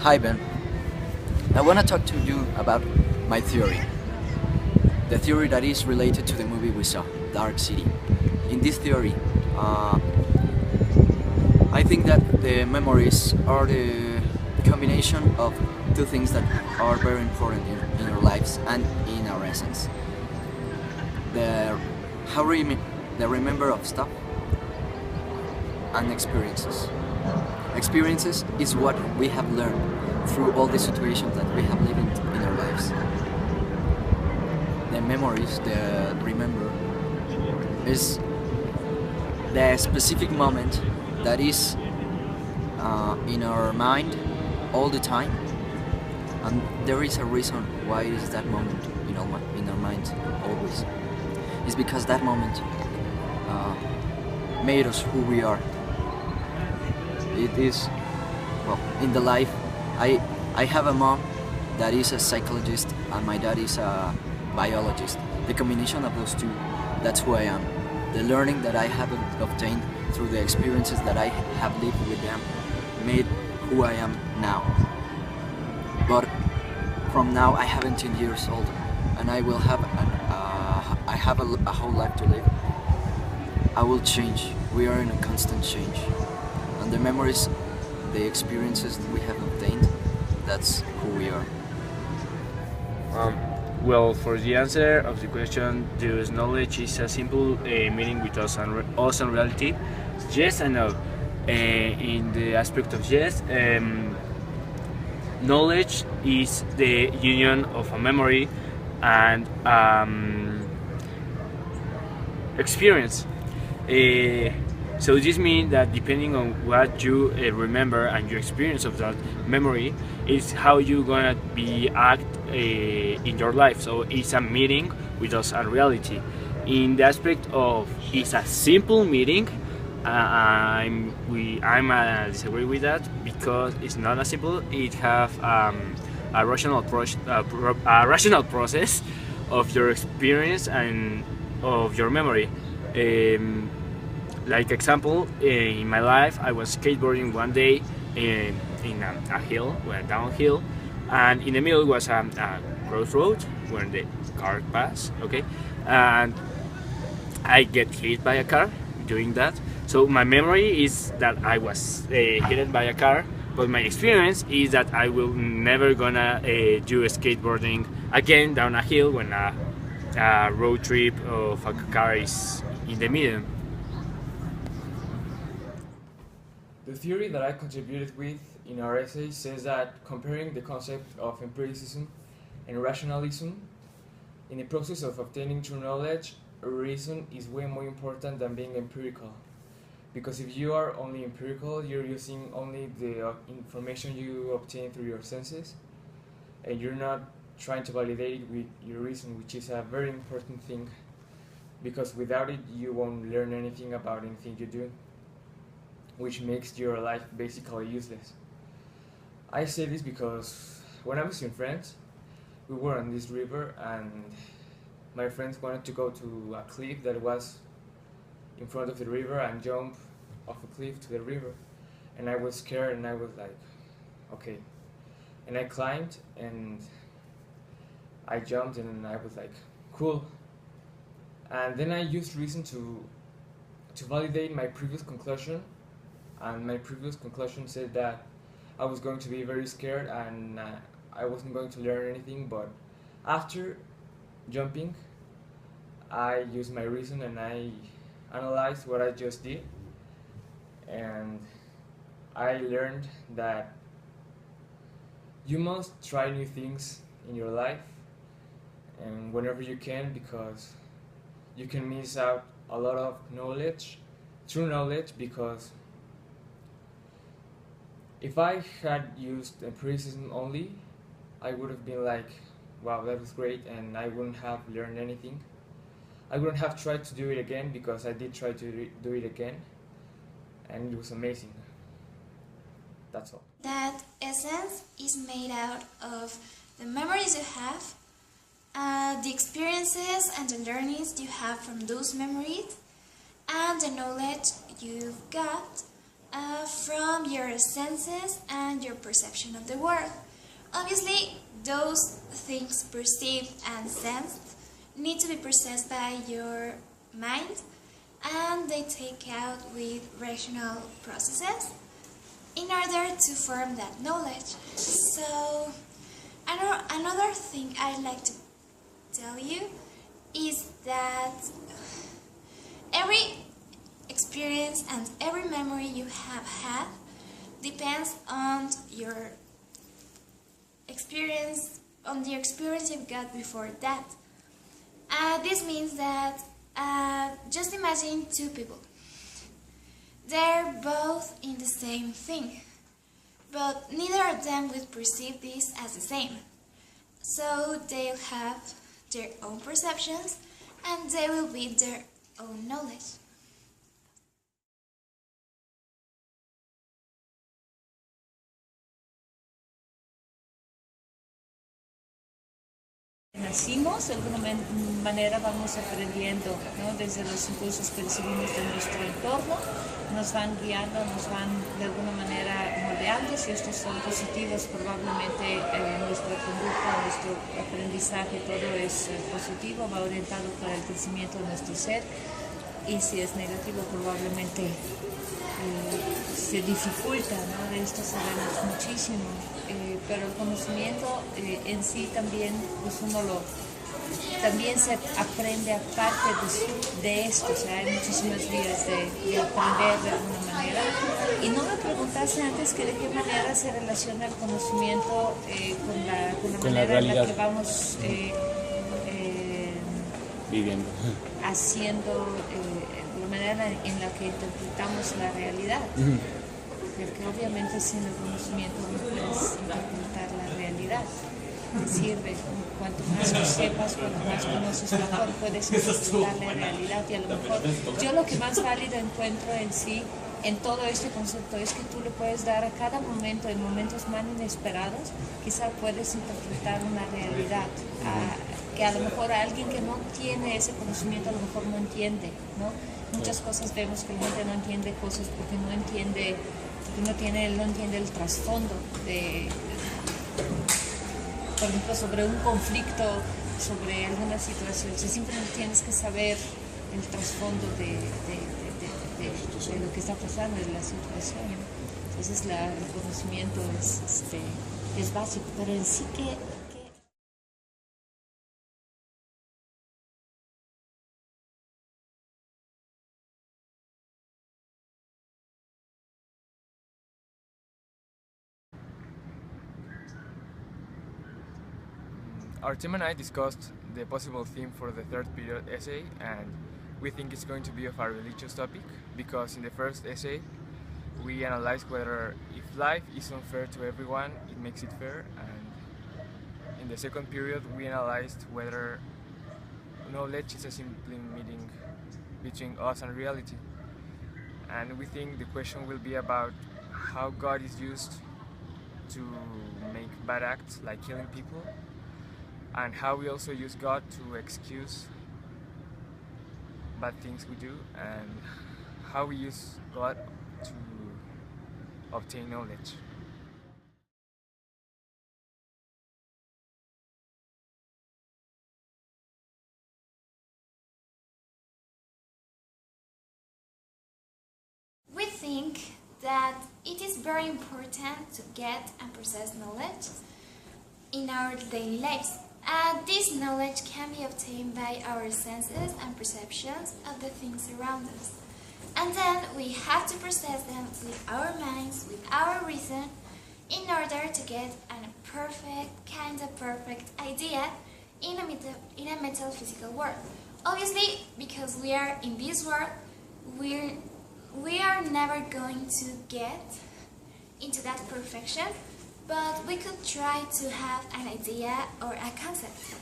Hi Ben, I want to talk to you about my theory. The theory that is related to the movie we saw, Dark City. In this theory, uh, I think that the memories are the combination of two things that are very important in our lives and in our essence. The how the remember of stuff and experiences. Experiences is what we have learned through all the situations that we have lived in our lives. The memories, the remember, is the specific moment that is in our mind all the time, and there is a reason why is that moment in our mind always. It's because that moment uh, made us who we are. It is, well, in the life. I have a mom that is a psychologist and my dad is a biologist. The combination of those two, that's who I am. The learning that I have obtained through the experiences that I have lived with them made who I am now. But from now I have 17 years old and I will have I have a whole life to live. I will change. We are in a constant change. And the memories, the experiences that we have obtained, that's who we are. Um, well, for the answer of the question, does knowledge is a simple meeting with us and reality? Yes and no. In the aspect of yes, knowledge is the union of a memory and experience. So this means that depending on what you remember and your experience of that memory is how you gonna be act in your life. So it's a meeting with us and reality. In the aspect of it's a simple meeting, I'm disagree with that because it's not a simple. It have a a rational process of your experience and of your memory. Like example, in my life, I was skateboarding one day in a hill, well, downhill, and in the middle was a crossroad where the car pass. Okay, and I get hit by a car doing that. So my memory is that I was hit by a car, but my experience is that I will never gonna do skateboarding again down a hill when a road trip of a car is in the middle. The theory that I contributed with in our essay says that comparing the concept of empiricism and rationalism in the process of obtaining true knowledge, reason is way more important than being empirical. Because if you are only empirical, you're using only the information you obtain through your senses, and you're not trying to validate it with your reason, which is a very important thing, because without it, you won't learn anything about anything you do, which makes your life basically useless. I say this because when I was in France, we were on this river and my friends wanted to go to a cliff that was in front of the river and jump off a cliff to the river. And I was scared and I was like, okay. And I climbed and I jumped and I was like, cool. And then I used reason to validate my previous conclusion, and my previous conclusion said that I was going to be very scared and I wasn't going to learn anything. But after jumping, I used my reason and I analyzed what I just did, and I learned that you must try new things in your life and whenever you can, because you can miss out a lot of knowledge, true knowledge, because if I had used empiricism only, I would have been like, wow, that was great, and I wouldn't have learned anything. I wouldn't have tried to do it again, because I did try to do it again, and it was amazing. That's all. That essence is made out of the memories you have, the experiences and the learnings you have from those memories, and the knowledge you've got from your senses and your perception of the world. Obviously, those things perceived and sensed need to be processed by your mind, and they take out with rational processes in order to form that knowledge. So, another thing I'd like to tell you is that every experience and every memory you have had depends on your experience, on the experience you've got before that. This means that just imagine two people. They're both in the same thing, but neither of them will perceive this as the same. So they'll have their own perceptions and they will be their own knowledge. Nacimos, de alguna manera vamos aprendiendo, ¿no? Desde los impulsos que recibimos de nuestro entorno, nos van guiando, nos van de alguna manera moldeando. Si estos son positivos, probablemente nuestra conducta, nuestro aprendizaje, todo es positivo, va orientado para el crecimiento de nuestro ser. Y si es negativo, probablemente se dificulta, ¿no? De esto sabemos muchísimo, pero el conocimiento en sí también, pues también se aprende aparte de esto, o sea, hay muchísimas vías de aprender de alguna manera. Y no me preguntaste antes que de qué manera se relaciona el conocimiento con la manera en la que vamos viviendo, haciendo, la manera en la que interpretamos la realidad. Porque obviamente sin el conocimiento no puedes interpretar la realidad. Te sirve, cuanto más lo sepas, cuanto más conoces, mejor puedes interpretar la realidad. Y a lo mejor yo lo que más válido encuentro en sí, en todo este concepto, es que tú le puedes dar a cada momento, en momentos más inesperados, quizá puedes interpretar una realidad que a lo mejor a alguien que no tiene ese conocimiento a lo mejor no entiende, ¿no? Muchas cosas vemos que la gente no entiende cosas porque no entiende el trasfondo de, por ejemplo, sobre un conflicto, sobre alguna situación. O sea, siempre tienes que saber el trasfondo de lo que está pasando, de la situación. Entonces el conocimiento es básico, pero en sí que Our team and I discussed the possible theme for the third period essay, and we think it's going to be of a religious topic, because in the first essay we analyzed whether if life is unfair to everyone, it makes it fair, and in the second period we analyzed whether knowledge is a simple meeting between us and reality. And we think the question will be about how God is used to make bad acts like killing people, and how we also use God to excuse bad things we do, and how we use God to obtain knowledge. We think that it is very important to get and process knowledge in our daily lives. This knowledge can be obtained by our senses and perceptions of the things around us. And then we have to process them with our minds, with our reason, in order to get a perfect idea in a metaphysical world. Obviously, because we are in this world, we are never going to get into that perfection, but we could try to have an idea or a concept.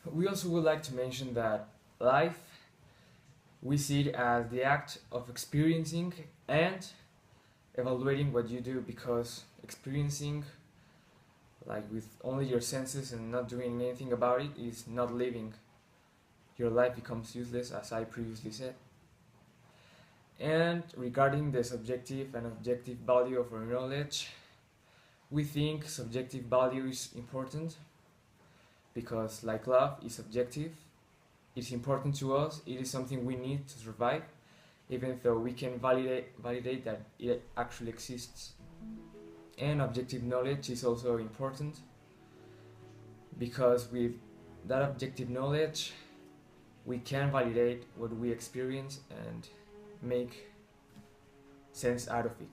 We also would like to mention that life, we see it as the act of experiencing and evaluating what you do, because experiencing, like with only your senses and not doing anything about it, is not living. Your life becomes useless, as I previously said. And regarding the subjective and objective value of our knowledge, we think subjective value is important because, like love is subjective, it's important to us, it is something we need to survive, even though we can validate that it actually exists. And objective knowledge is also important because with that objective knowledge we can validate what we experience and make sense out of it.